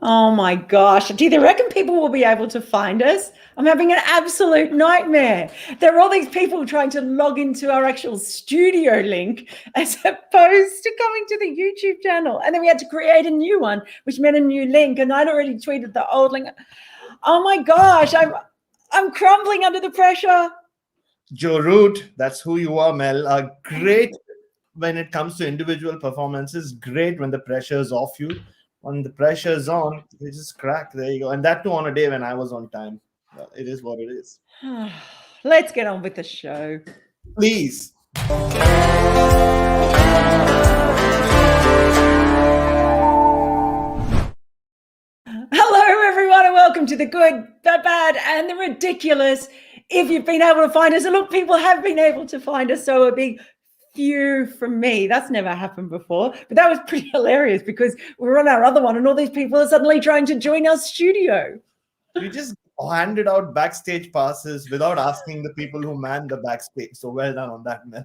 Oh my gosh. Do you reckon people will be able to find us? I'm having an absolute nightmare. There are all these people trying to log into our actual studio link as opposed to coming to the YouTube channel. And then we had to create a new one, which meant a new link. And I'd already tweeted the old link. Oh my gosh, I'm crumbling under the pressure. Joe Root, that's who you are, Mel. Great when it comes to individual performances. Great when the pressure's off you. When the pressure's on, you just crack. There you go. And that too on a day when I was on time. Well, it is what it is. Let's get on with the show. Please. Hello, everyone, and welcome to the good, the bad, and the ridiculous. If you've been able to find us, and look, people have been able to find us, so a big few from me. That's never happened before, but that was pretty hilarious because we were on our other one and all these people are suddenly trying to join our studio. We just handed out backstage passes without asking the people who man the backstage. So well done on that, man.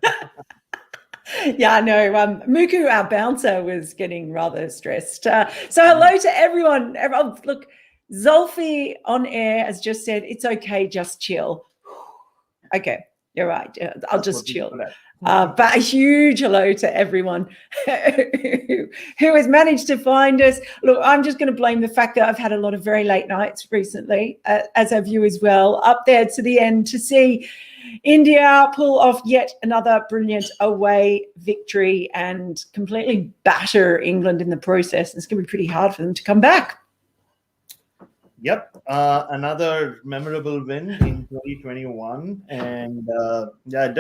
Yeah, I know. Muku, our bouncer, was getting rather stressed. So hello to everyone. Look, Zolfi on air has just said, it's okay, just chill. Okay, you're right. I'll just chill. But a huge hello to everyone who has managed to find us. Look, I'm just going to blame the fact that I've had a lot of very late nights recently, as have you as well, up there to the end to see India pull off yet another brilliant away victory and completely batter England in the process. It's going to be pretty hard for them to come back. Yep, another memorable win in 2021, and it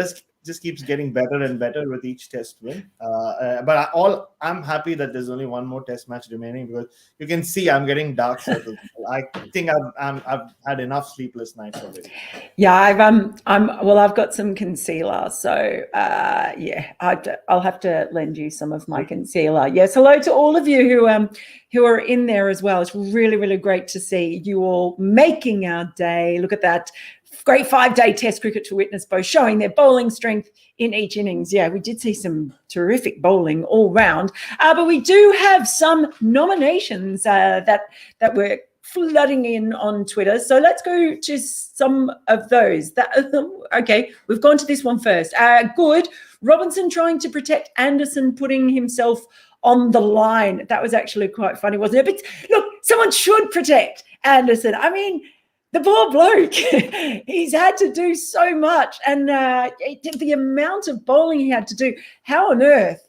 just keeps getting better and better with each test win. But I'm happy that there's only one more test match remaining because you can see I'm getting dark circles. I think I've had enough sleepless nights already. Yeah, I've got some concealer, so I'll have to lend you some of my concealer. Yes, hello to all of you who are in there as well. It's really, really great to see you all making our day. Look at that. Great 5-day test cricket to witness, both showing their bowling strength in each innings. Yeah, we did see some terrific bowling all round, but we do have some nominations that were flooding in on Twitter. So let's go to some of those. Okay, we've gone to this one first. Good. Robinson trying to protect Anderson, putting himself on the line. That was actually quite funny, wasn't it? But look, someone should protect Anderson. I mean, the poor bloke, he's had to do so much. And the amount of bowling he had to do, how on earth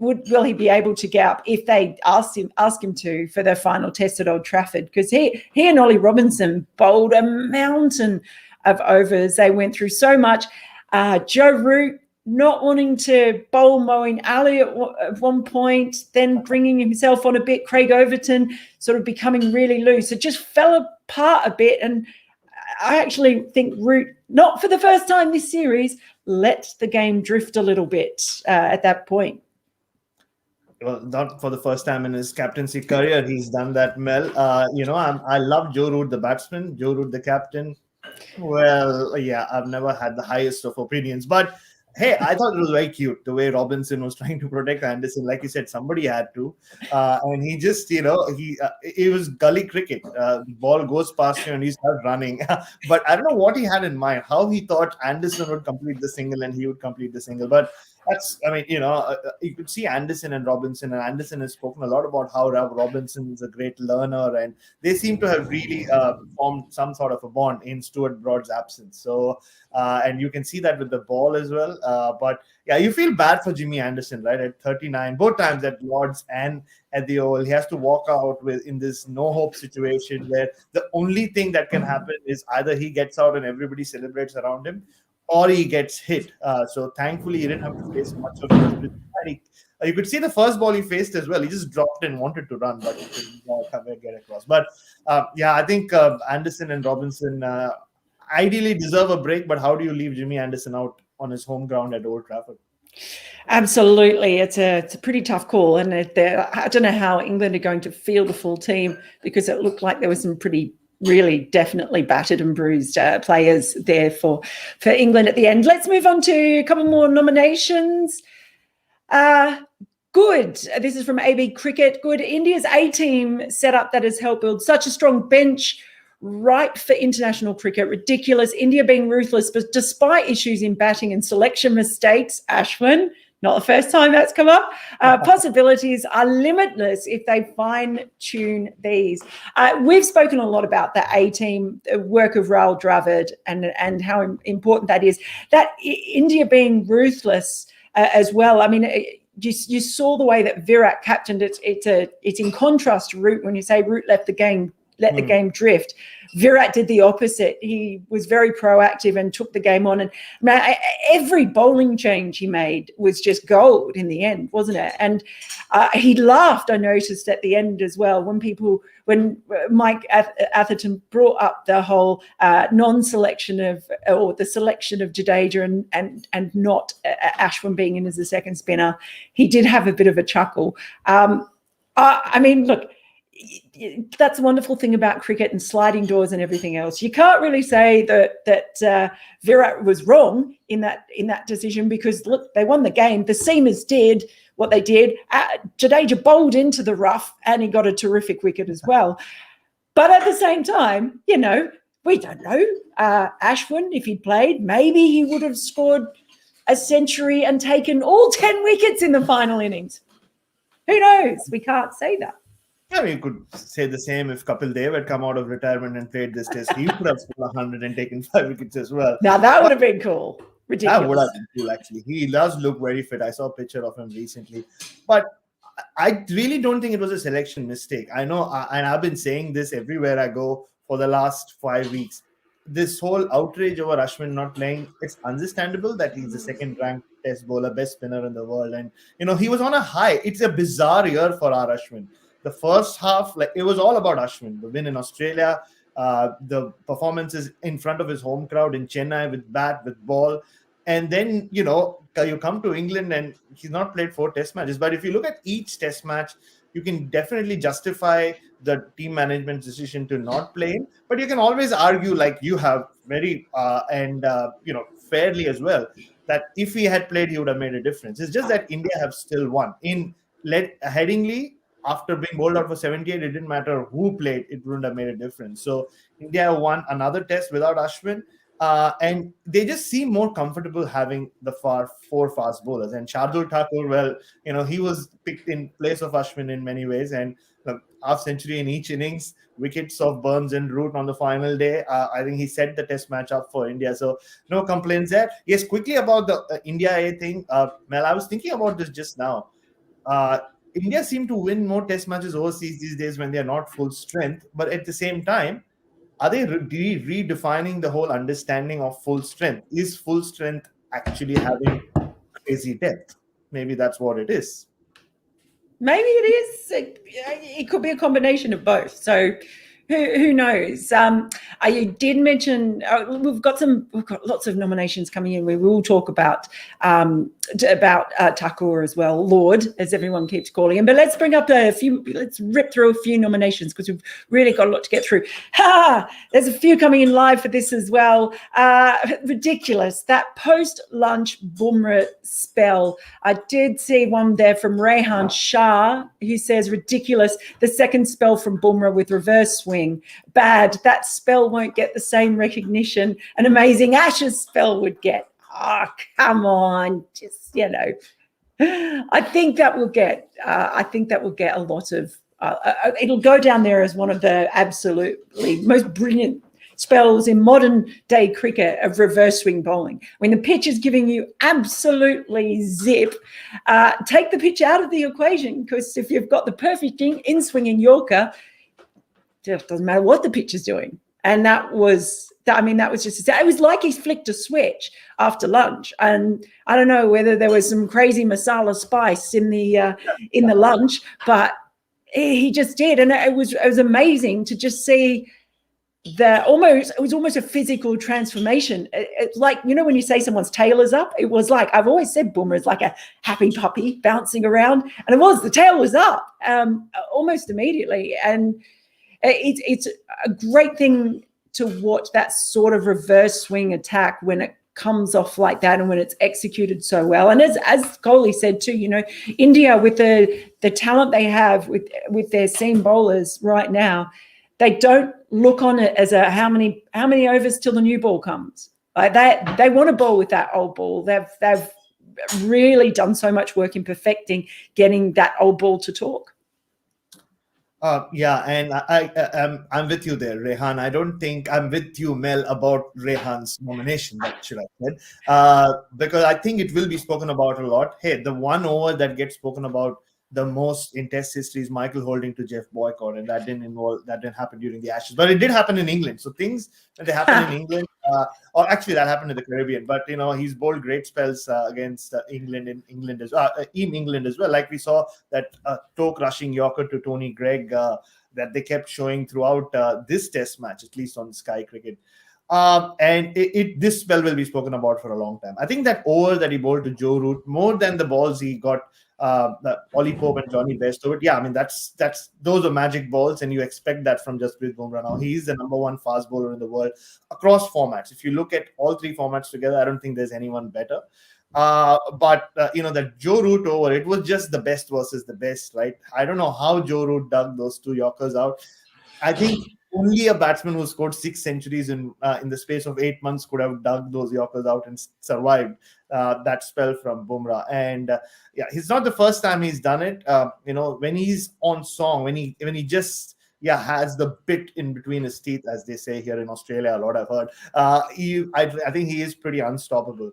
will he be able to get up if they ask him to for their final test at Old Trafford? Because he and Ollie Robinson bowled a mountain of overs. They went through so much. Joe Root not wanting to bowl Moeen Ali at one point, then bringing himself on a bit. Craig Overton sort of becoming really loose. It just fell apart a bit. And I actually think Root, not for the first time this series, let the game drift a little bit at that point. Well, not for the first time in his captaincy career, he's done that, Mel. I love Joe Root, the batsman, Joe Root, the captain. Well, yeah, I've never had the highest of opinions, but hey, I thought it was very cute the way Robinson was trying to protect Anderson. Like you said, somebody had to. And he just, it was gully cricket. The ball goes past you and he starts running. But I don't know what he had in mind, how he thought Anderson would complete the single and he would complete the single. But you could see Anderson and Robinson, and Anderson has spoken a lot about how Robinson is a great learner, and they seem to have really formed some sort of a bond in Stuart Broad's absence. So, and you can see that with the ball as well. But yeah, you feel bad for Jimmy Anderson, right? At 39, both times at Lords and at the Oval, he has to walk out in this no hope situation where the only thing that can happen is either he gets out and everybody celebrates around him, or he gets hit. So thankfully, he didn't have to face much of it. You could see the first ball he faced as well. He just dropped and wanted to run, but he couldn't get across. But I think Anderson and Robinson ideally deserve a break. But how do you leave Jimmy Anderson out on his home ground at Old Trafford? Absolutely. It's a pretty tough call. And I don't know how England are going to field a full team, because it looked like there was some really definitely battered and bruised players there for England at the end. Let's move on to a couple more nominations. Good. This is from AB Cricket. Good. India's A-team setup that has helped build such a strong bench, ripe for international cricket. Ridiculous. India being ruthless, but despite issues in batting and selection mistakes, Ashwin, not the first time that's come up, possibilities are limitless if they fine-tune these. We've spoken a lot about the A-team, the work of Rahul Dravid, and how important that is. That India being ruthless as well. I mean, you saw the way that Virat captained it. It's in contrast to Root. When you say Root left the game, let the game drift, Virat did the opposite. He was very proactive and took the game on. And man, every bowling change he made was just gold in the end, wasn't it? And he laughed, I noticed, at the end as well, when Mike Atherton brought up the whole non-selection or the selection of Jadeja and not Ashwin being in as a second spinner. He did have a bit of a chuckle. I mean, look, that's a wonderful thing about cricket and sliding doors and everything else. You can't really say that Virat was wrong in that decision, because look, they won the game. The seamers did what they did. Jadeja bowled into the rough and he got a terrific wicket as well. But at the same time, we don't know. Ashwin, if he'd played, maybe he would have scored a century and taken all 10 wickets in the final innings. Who knows? We can't say that. I mean, you could say the same if Kapil Dev had come out of retirement and played this test. He would have scored 100 and taken 5 wickets as well. Now, that would have been cool. Ridiculous. That would have been cool, actually. He does look very fit. I saw a picture of him recently. But I really don't think it was a selection mistake. I know, and I've been saying this everywhere I go for the last 5 weeks. This whole outrage over Ashwin not playing, it's understandable that he's the second-ranked test bowler, best spinner in the world. And, he was on a high. It's a bizarre year for our Ashwin. The first half, it was all about Ashwin. The win in Australia, the performances in front of his home crowd in Chennai with bat, with ball. And then, you come to England and he's not played 4 test matches. But if you look at each test match, you can definitely justify the team management's decision to not play him. But you can always argue, like you have very, fairly as well, that if he had played, he would have made a difference. It's just that India have still won. Headingley, after being bowled out for 78, it didn't matter who played, it wouldn't have made a difference. So India won another test without Ashwin, and they just seem more comfortable having the 4 fast bowlers. And Shardul Thakur, well, he was picked in place of Ashwin in many ways, and half century in each innings, wickets of Burns and Root on the final day. I think he set the test match up for India, so no complaints there. Yes, quickly about the India A thing, Mel, I was thinking about this just now. India seem to win more test matches overseas these days when they are not full strength. But at the same time, are they redefining the whole understanding of full strength? Is full strength actually having crazy depth? Maybe that's what it is. Maybe it is. It could be a combination of both. So who knows? You did mention we've got lots of nominations coming in. We will talk about Thakur as well, Lord, as everyone keeps calling him. But let's bring up let's rip through a few nominations, because we've really got a lot to get through. There's a few coming in live for this as well. Ridiculous, that post-lunch Bumrah spell. I did see one there from Rehan Shah, who says, ridiculous, the second spell from Bumrah with reverse swing. Bad, that spell won't get the same recognition an amazing Ashes spell would get. Oh, come on, just I think that will get a lot of it'll go down there as one of the absolutely most brilliant spells in modern day cricket of reverse swing bowling. When the pitch is giving you absolutely zip, take the pitch out of the equation, because if you've got the perfect in swinging Yorker, it doesn't matter what the pitch is doing. And that was just, it was like he flicked a switch after lunch. And I don't know whether there was some crazy masala spice in the lunch, but he just did. And it was amazing to just see it was almost a physical transformation. It's like, when you say someone's tail is up, it was like, I've always said Bumrah is like a happy puppy bouncing around. And the tail was up almost immediately. And it's a great thing to watch, that sort of reverse swing attack when it comes off like that and when it's executed so well. And as Kohli said too, India with the talent they have with their seam bowlers right now, they don't look on it as a how many overs till the new ball comes. Like they want to bowl with that old ball. They've really done so much work in perfecting getting that old ball to talk. Yeah, and I'm with you there, Rehan. I don't think I'm with you, Mel, about Rehan's nomination. That should have said, because I think it will be spoken about a lot. Hey, the one over that gets spoken about the most in Test history is Michael holding to Jeff Boycott, and that didn't happen during the Ashes, but it did happen in England. So things that happen in England, or actually that happened in the Caribbean. But he's bowled great spells against England in England as well. Like we saw that toe crushing Yorker to Tony Gregg that they kept showing throughout this Test match, at least on Sky Cricket. And this spell will be spoken about for a long time. I think that over that he bowled to Joe Root, more than the balls he got Ollie Pope and Johnny Best over it. Yeah, I mean that's those are magic balls, and you expect that from Jasprit Bumrah. Now he's the number one fast bowler in the world across formats. If you look at all three formats together, I don't think there's anyone better. But that Joe Root over, it was just the best versus the best, right? I don't know how Joe Root dug those two Yorkers out. I think only a batsman who scored 6 centuries in the space of 8 months could have dug those Yorkers out and survived that spell from Bumrah. And it's not the first time he's done it. When he's on song, when he just has the bit in between his teeth, as they say here in Australia, a lot I've heard. I think he is pretty unstoppable.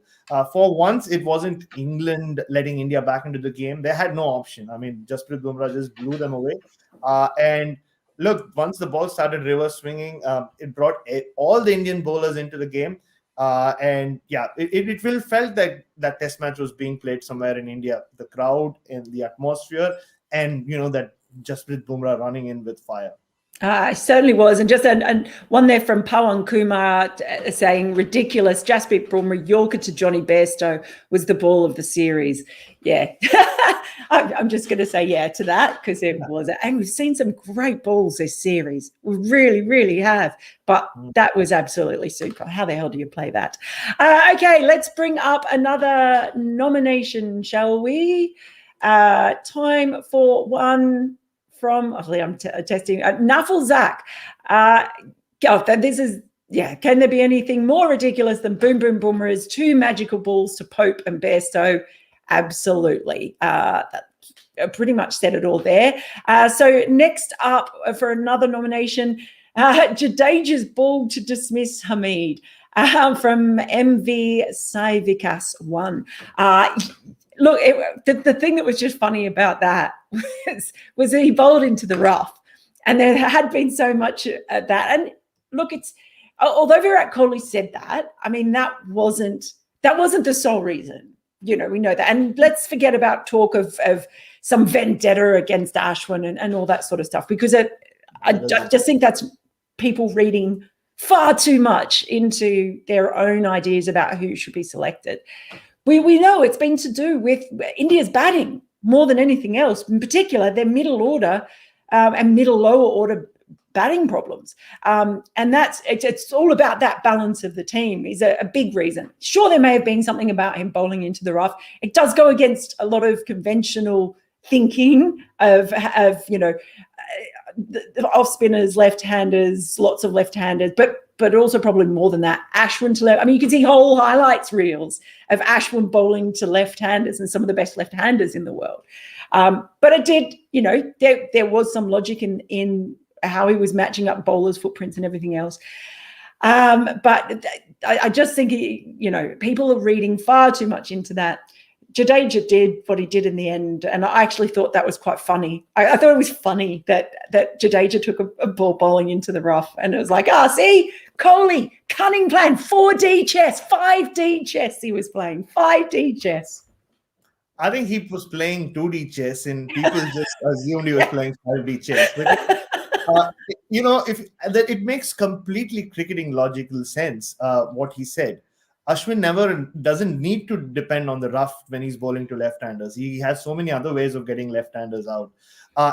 For once, it wasn't England letting India back into the game. They had no option. I mean, Jasprit Bumrah just blew them away. And look, once the ball started reverse swinging, it brought all the Indian bowlers into the game. It will felt that Test match was being played somewhere in India. The crowd and the atmosphere, and that Jasprit Bumrah running in with fire. It certainly was. And just and one there from Pawan Kumar saying, ridiculous, Jasprit Bumrah Yorker to Johnny Bairstow was the ball of the series. Yeah. I'm just going to say yeah to that because it was. And we've seen some great balls this series. We really, really have. But that was absolutely super. How the hell do you play that? Okay, let's bring up another nomination, shall we? Time for one from, I'm testing, Nafal Zak. This is, can there be anything more ridiculous than Boom Bumrah's 2 magical balls to Pope and Bairstow? Absolutely. That pretty much said it all there. So next up for another nomination, Jadeja's ball to dismiss Hamid from MV Saivikas 1. Look, the thing that was just funny about that was that he bowled into the rough, and there had been so much at that. And look, although Virat Kohli said that, I mean that wasn't the sole reason. We know that. And let's forget about talk of some vendetta against Ashwin and all that sort of stuff, because I just think that's people reading far too much into their own ideas about who should be selected. We know it's been to do with India's batting more than anything else, in particular their middle order and middle lower order batting problems. And it's all about that balance of the team is a big reason. Sure, there may have been something about him bowling into the rough. It does go against a lot of conventional thinking of the off spinners, left-handers, lots of left-handers, but also probably more than that, Ashwin to left. I mean, you can see whole highlights reels of Ashwin bowling to left-handers and some of the best left-handers in the world. But it did, there was some logic in how he was matching up bowlers' footprints and everything else. But I just think, people are reading far too much into that. Jadeja did what he did in the end, and I actually thought that was quite funny. I thought it was funny that Jadeja took a ball bowling into the rough, and it was like, see, Kohli, cunning plan, 4D chess, 5D chess he was playing, 5D chess. I think he was playing 2D chess, and people just assumed he was playing 5D chess. But, it makes completely cricketing logical sense, what he said. Ashwin doesn't need to depend on the rough when he's bowling to left-handers. He has so many other ways of getting left-handers out.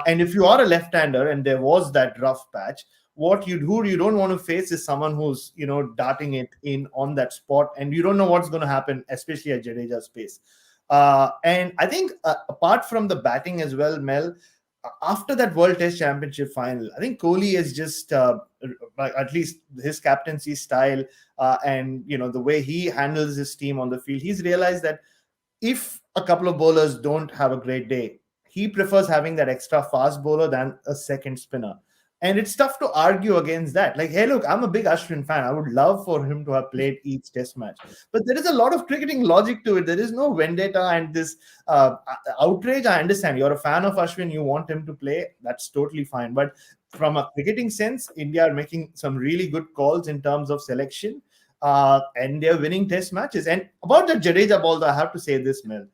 And if you are a left-hander and there was that rough patch, who you don't want to face is someone who's, darting it in on that spot, and you don't know what's going to happen, especially at Jadeja's pace. And I think apart from the batting as well, Mel, after that World Test Championship final, I think Kohli is just, at least his captaincy style, and the way he handles his team on the field, he's realized that if a couple of bowlers don't have a great day, he prefers having that extra fast bowler than a second spinner. And it's tough to argue against that. Like, hey, look, I'm a big Ashwin fan. I would love for him to have played each test match. But there is a lot of cricketing logic to it. There is no vendetta and this outrage. I understand. You're a fan of Ashwin. You want him to play. That's totally fine. But from a cricketing sense, India are making some really good calls in terms of selection. And they're winning test matches. And about the Jadeja ball, I have to say this, Mel.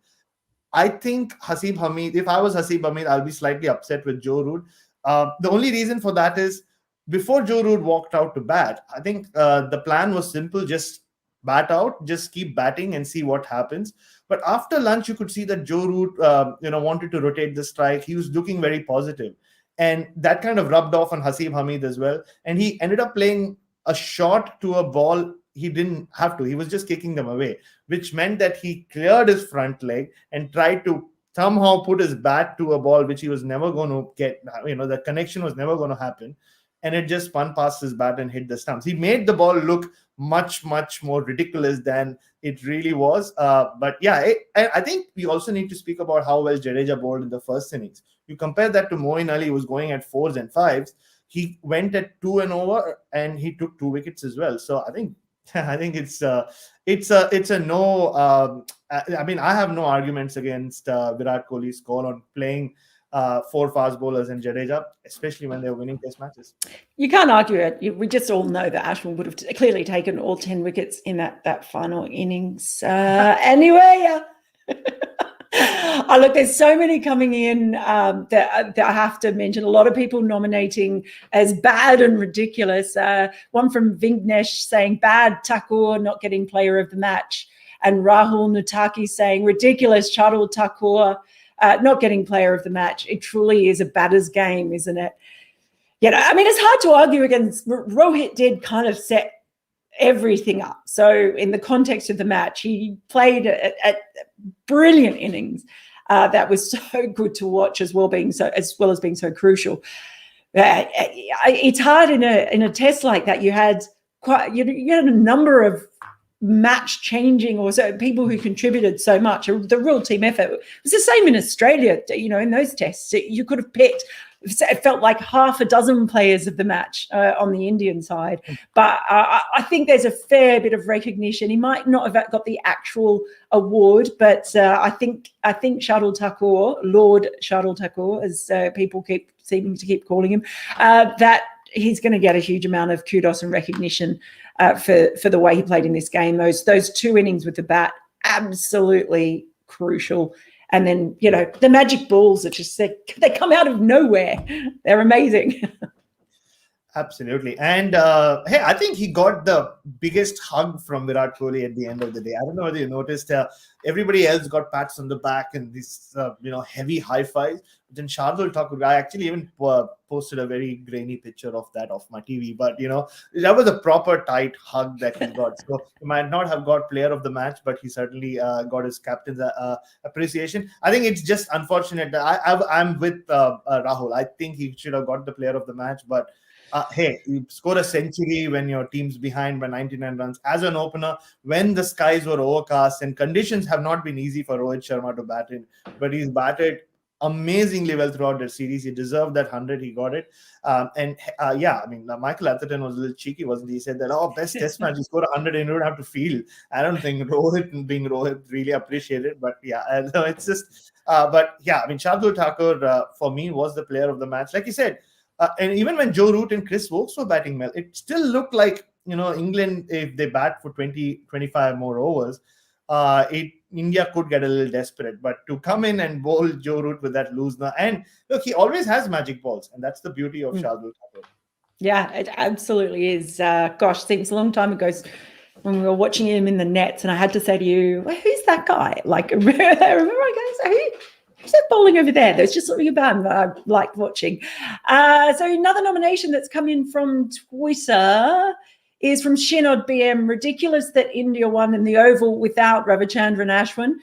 I think Haseeb Hameed, if I was Haseeb Hameed, I'll be slightly upset with Joe Root. The only reason for that is before Joe Root walked out to bat, I think the plan was simple: just bat out, just keep batting and see what happens. But after lunch, you could see that Joe Root, wanted to rotate the strike. He was looking very positive, and that kind of rubbed off on Haseeb Hameed as well. And he ended up playing a shot to a ball he didn't have to. He was just kicking them away, which meant that he cleared his front leg and tried to somehow put his bat to a ball which he was never going to get. The connection was never going to happen, and it just spun past his bat and hit the stumps. He made the ball look much, much more ridiculous than it really was. But yeah, I think we also need to speak about how well Jadeja bowled in the first innings. You compare that to Moeen Ali, who was going at 4s and 5s. He went at 2 and over, and he took 2 wickets as well. So I think it's a no. I have no arguments against Virat Kohli's call on playing 4 fast bowlers and Jadeja, especially when they're winning test matches. You can't argue it. We just all know that Ashwin would have clearly taken all 10 wickets in that final innings. Anyway. Look, there's so many coming in that I have to mention. A lot of people nominating as bad and ridiculous. One from Vignesh saying bad Thakur not getting player of the match. And Rahul Nutaki saying ridiculous Shardul Thakur not getting player of the match. It truly is a batter's game, isn't it? It's hard to argue against. Rohit did kind of set everything up. So in the context of the match, he played at brilliant innings. That was so good to watch, as well as being so crucial. It's hard in a test like that. You had a number of match changing, or so people who contributed so much. The real team effort. It was the same in Australia. In those tests, you could have picked. It felt like half a dozen players of the match on the Indian side. But I think there's a fair bit of recognition. He might not have got the actual award, but I think Shardul Thakur, Lord Shardul Thakur, as people keep seeming to keep calling him, that he's going to get a huge amount of kudos and recognition for the way he played in this game. Those 2 innings with the bat, absolutely crucial. And then, the magic balls are just, they come out of nowhere. They're amazing. Absolutely. And hey, I think he got the biggest hug from Virat Kohli at the end of the day. I don't know whether you noticed, everybody else got pats on the back and these, heavy high fives. But then Shardul Thakur, I actually even posted a very grainy picture of that off my TV. But, that was a proper tight hug that he got. So he might not have got player of the match, but he certainly got his captain's appreciation. I think it's just unfortunate that I'm with Rahul. I think he should have got the player of the match, but hey, you score a century when your team's behind by 99 runs as an opener, when the skies were overcast and conditions have not been easy for Rohit Sharma to bat in, but he's batted amazingly well throughout the series. He deserved that 100. He got it. Michael Atherton was a little cheeky, wasn't he? He said that, best test match, you score 100 and you don't have to field. I don't think Rohit really appreciated, but it's just, Shardul Thakur for me was the player of the match. Like you said, and even when Joe Root and Chris Wokes were batting well, it still looked like, England, if they bat for 20, 25 more overs, India could get a little desperate. But to come in and bowl Joe Root with that loosener, and look, he always has magic balls, and that's the beauty of Shardul Thakur. Yeah, it absolutely is. Seems a long time ago when we were watching him in the nets, and I had to say to you, well, who's that guy? Like, remember I go, who's that bowling over there? There's just something about him that I like watching. So another nomination that's come in from Twitter is from Shinod BM. Ridiculous that India won in the Oval without Ravichandran Ashwin.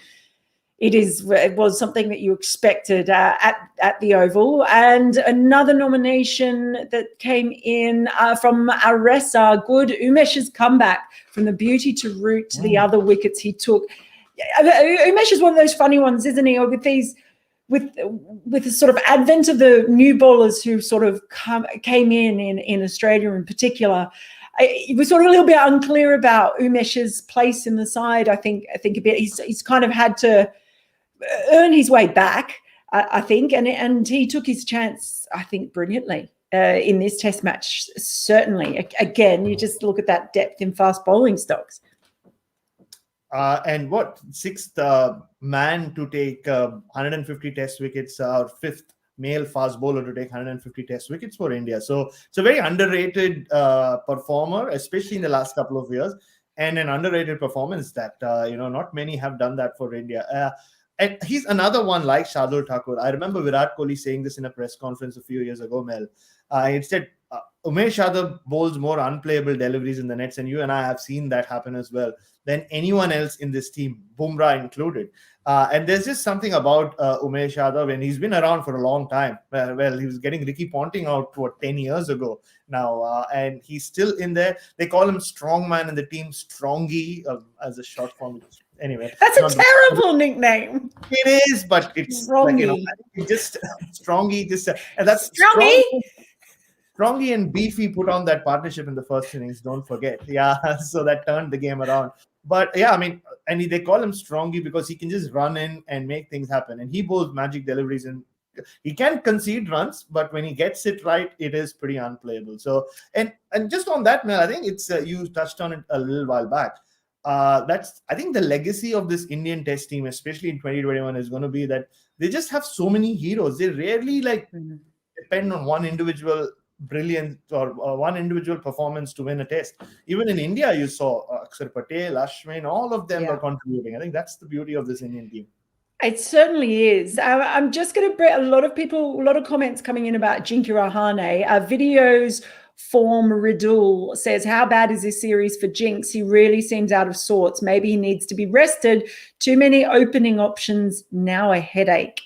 It was something that you expected at the Oval. And another nomination that came in from Aresa, good Umesh's comeback from the beauty to root to the other wickets he took. Umesh is one of those funny ones, isn't he? With these, with the sort of advent of the new bowlers who sort of came in Australia in particular. It was sort of a little bit unclear about Umesh's place in the side. I think a bit. He's kind of had to earn his way back, I think, and he took his chance, I think, brilliantly in this Test match. Certainly, again, you just look at that depth in fast bowling stocks. And what sixth man to take 150 Test wickets, or fifth male fast bowler to take 150 Test wickets for India. So it's a very underrated performer, especially in the last couple of years, and an underrated performance that not many have done that for India. And he's another one like Shardul Thakur. I remember Virat Kohli saying this in a press conference a few years ago, Mel. He said, Umesh Yadav bowls more unplayable deliveries in the nets, and you and I have seen that happen as well, than anyone else in this team, Bumrah included. And there's just something about Umesh Yadav, and he's been around for a long time. Well, he was getting Ricky Ponting out 10 years ago now, and he's still in there. They call him strongman in the team, Strongy, as a short form. Anyway, that's a terrible nickname. It is, but it's Strongy. Like, just Strongy. And that's Strongy. Strongy and Beefy put on that partnership in the first innings. Don't forget, so that turned the game around. But I mean, and they call him Strongy because he can just run in and make things happen, and he bowls magic deliveries, and he can concede runs, but when he gets it right, it is pretty unplayable. So, and just on that, man, I think it's you touched on it a little while back. That's, I think, the legacy of this Indian Test team, especially in 2021, is going to be that they just have so many heroes. They rarely depend on one individual brilliance or one individual performance to win a test. Even in India, you saw Akshar Patel, Ashwin, all of them are contributing. I think that's the beauty of this Indian team. It certainly is. I'm just going to bring a lot of comments coming in about Jinky Rahane. Videos Form Ridul says, how bad is this series for Jinx? He really seems out of sorts. Maybe he needs to be rested. Too many opening options, now a headache.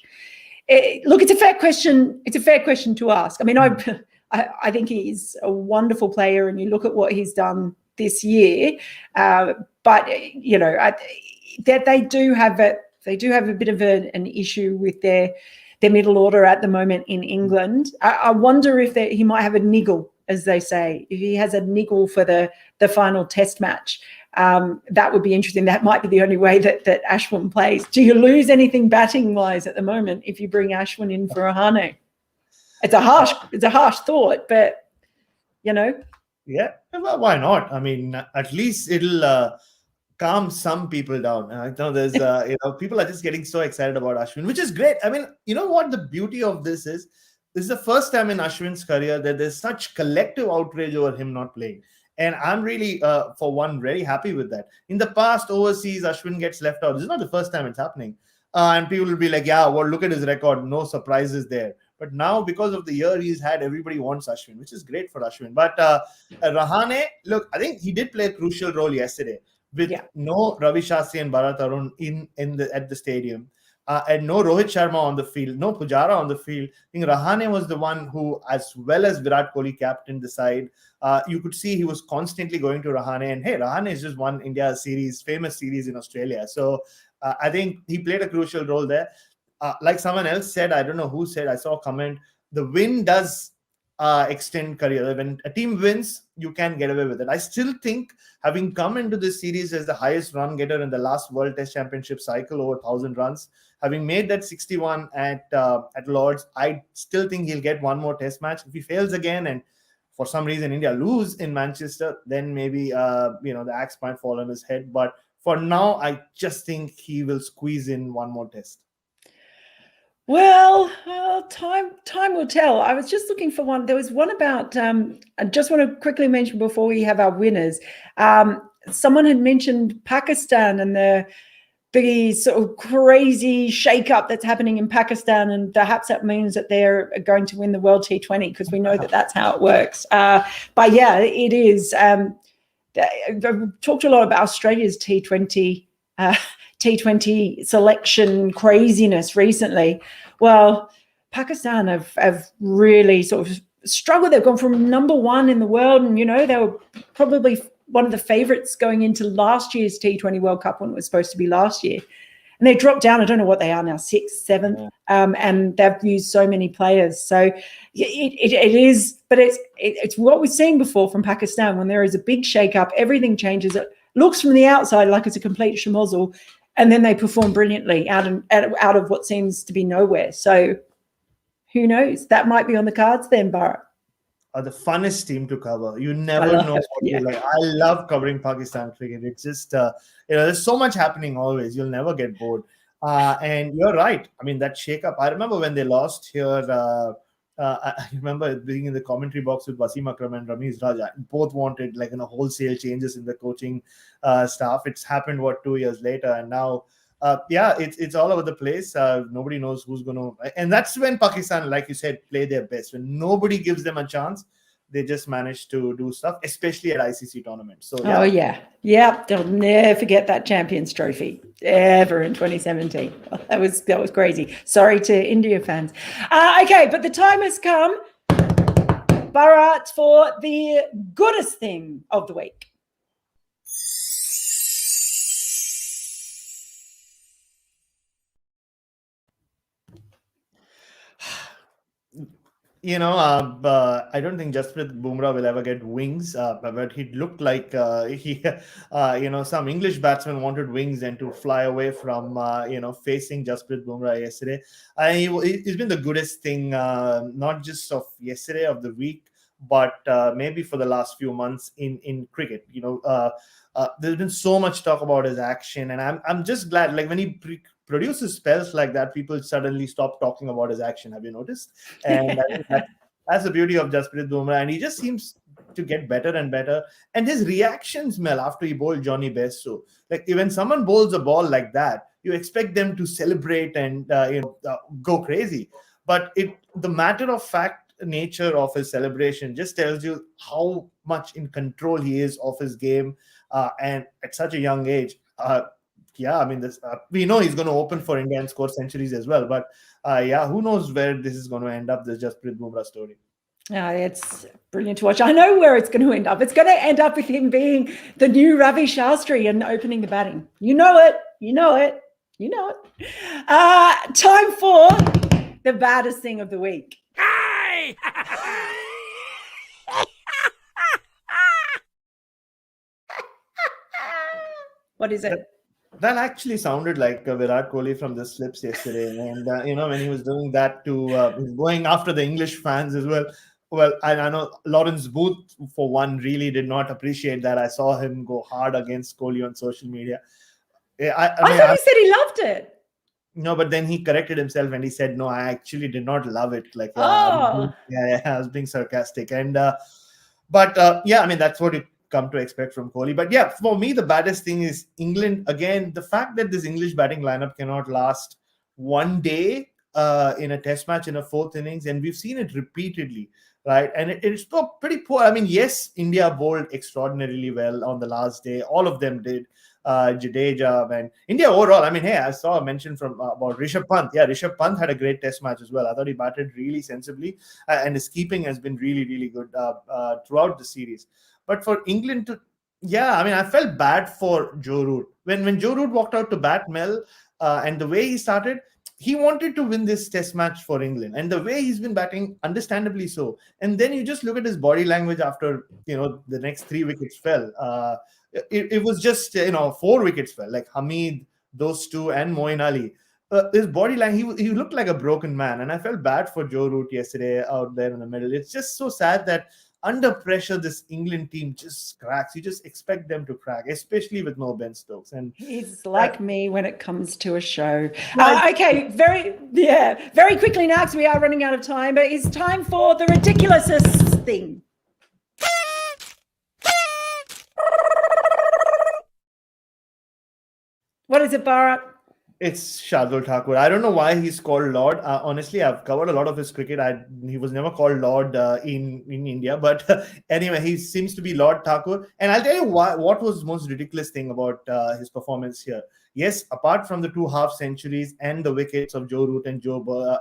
Look, it's a fair question. It's a fair question to ask. I mean, I think he's a wonderful player, and you look at what he's done this year. But that they do have a bit of an issue with their middle order at the moment in England. I wonder if he might have a niggle, as they say, if he has a niggle for the final Test match. That would be interesting. That might be the only way that Ashwin plays. Do you lose anything batting wise at the moment if you bring Ashwin in for Rahane? It's a harsh thought, but Yeah, well, why not? I mean, at least it'll calm some people down. I know there's people are just getting so excited about Ashwin, which is great. I mean, you know what the beauty of this is? This is the first time in Ashwin's career that there's such collective outrage over him not playing. And I'm really, for one, very happy with that. In the past, overseas, Ashwin gets left out. This is not the first time it's happening. And people will be like, look at his record. No surprises there. But now, because of the year he's had, everybody wants Ashwin, which is great for Ashwin. But Rahane, look, I think he did play a crucial role yesterday with no Ravi Shastri and Bharat Arun at the stadium. And no Rohit Sharma on the field, no Pujara on the field. I think Rahane was the one who, as well as Virat Kohli, captained the side. You could see he was constantly going to Rahane. And hey, Rahane is just won India's famous series in Australia. So I think he played a crucial role there. Like someone else said, I don't know who said, I saw a comment, the win does extend career. When a team wins, you can get away with it. I still think, having come into this series as the highest run getter in the last World Test Championship cycle, over 1,000 runs, having made that 61 at Lords, I still think he'll get one more Test match. If he fails again and for some reason India lose in Manchester, then maybe the axe might fall on his head. But for now, I just think he will squeeze in one more Test. Well, time will tell. I was just looking for one. There was one about, I just want to quickly mention before we have our winners. Someone had mentioned Pakistan and the the sort of crazy shake-up that's happening in Pakistan, and perhaps that means that they're going to win the World T20, because we know that that's how it works. But yeah, it is. I've talked a lot about Australia's T20 selection craziness recently. Well, Pakistan have really sort of struggled. They've gone from number 1 in the world, and they were probably one of the favourites going into last year's T20 World Cup, when it was supposed to be last year. And they dropped down. I don't know what they are now, 6th, 7th, and they've used so many players. So it is, but it's what we've seen before from Pakistan. When there is a big shake-up, everything changes. It looks from the outside like it's a complete schmozzle, and then they perform brilliantly out of what seems to be nowhere. So who knows? That might be on the cards then, Bharat. The funnest team to cover. You never know what you like. I love covering Pakistan cricket. It's just, there's so much happening always. You'll never get bored. And you're right. I mean, that shake-up. I remember when they lost here. I remember being in the commentary box with Wasim Akram and Ramiz Raja. Both wanted wholesale changes in the coaching staff. It's happened 2 years later, and now. It's all over the place. Nobody knows who's going to... And that's when Pakistan, like you said, play their best. When nobody gives them a chance, they just manage to do stuff, especially at ICC tournaments. So, Oh, yeah. Yep. They'll never forget that Champions Trophy ever in 2017. Oh, that was crazy. Sorry to India fans. Okay, but the time has come, Bharat, for the goodest thing of the week. I don't think Jasprit Bumrah will ever get wings, but he looked like some English batsman wanted wings and to fly away from, facing Jasprit Bumrah yesterday. He's been the goodest thing, not just of yesterday, of the week, but maybe for the last few months in cricket. There's been so much talk about his action, and I'm just glad, like when he produces spells like that, people suddenly stop talking about his action. Have you noticed? And I think that's the beauty of Jasprit Bumrah, and he just seems to get better and better. And his reactions, Mel, after he bowled Johnny Bairstow, like when someone bowls a ball like that, you expect them to celebrate and go crazy. But the matter of fact nature of his celebration just tells you how much in control he is of his game, and at such a young age. We know he's going to open for India and score centuries as well. But who knows where this is going to end up, this Jasprit Bumrah story. It's brilliant to watch. I know where it's going to end up. It's going to end up with him being the new Ravi Shastri and opening the batting. You know it. Time for the baddest thing of the week. Hey! What is it? That actually sounded like Virat Kohli from the slips yesterday. And, when he was doing that going after the English fans as well. Well, I know Lawrence Booth, for one, really did not appreciate that. I saw him go hard against Kohli on social media. I thought he said he loved it. No, but then he corrected himself and he said, no, I actually did not love it. I was being sarcastic. And, that's what it come to expect from Kohli. But yeah, for me, the baddest thing is England. Again, the fact that this English batting lineup cannot last one day in a test match in a fourth innings, and we've seen it repeatedly, right? And it's pretty poor. I mean, yes, India bowled extraordinarily well on the last day. All of them did. Jadeja and India overall. I mean, hey, I saw a mention from about Rishabh Pant. Yeah, Rishabh Pant had a great test match as well. I thought he batted really sensibly, and his keeping has been really, really good throughout the series. But for England I felt bad for Joe Root. When Joe Root walked out to bat, Mel, and the way he started, he wanted to win this test match for England. And the way he's been batting, understandably so. And then you just look at his body language after, the next 3 wickets fell. It was just, 4 wickets fell, like Hamid, those two, and Moeen Ali. His body language, he looked like a broken man. And I felt bad for Joe Root yesterday out there in the middle. It's just so sad that under pressure, this England team just cracks. You just expect them to crack, especially with no Ben Stokes. And he's like me when it comes to a show. Okay, very quickly now, because we are running out of time, but it's time for the ridiculousest thing. What is it, Bharat? It's Shardul Thakur. I don't know why he's called Lord. Honestly, I've covered a lot of his cricket. He was never called Lord in India, but anyway, he seems to be Lord Thakur. And I'll tell you what was the most ridiculous thing about his performance here. Yes, apart from the 2 half centuries and the wickets of Joe Root and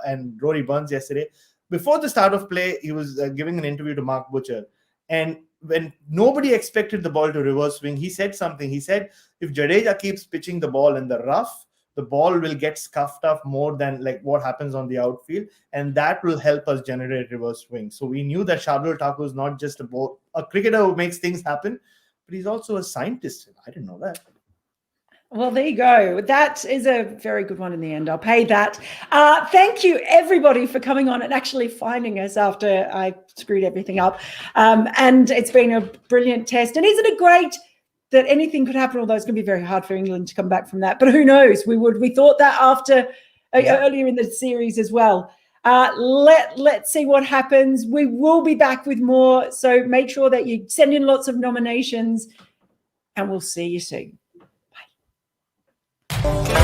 and Rory Burns yesterday, before the start of play, he was giving an interview to Mark Butcher, and when nobody expected the ball to reverse swing, he said something. He said, if Jadeja keeps pitching the ball in the rough, the ball will get scuffed up more than like what happens on the outfield, and that will help us generate reverse swing. So we knew that Shardul Thakur is not just a cricketer who makes things happen, but he's also a scientist. I didn't know that. Well, there you go. That is a very good one in the end. I'll pay that. Thank you, everybody, for coming on and actually finding us after I screwed everything up. And it's been a brilliant test. And isn't it great that anything could happen, although it's going to be very hard for England to come back from that. But who knows? We thought that after earlier in the series as well. Let's see what happens. We will be back with more. So make sure that you send in lots of nominations, and we'll see you soon. Bye.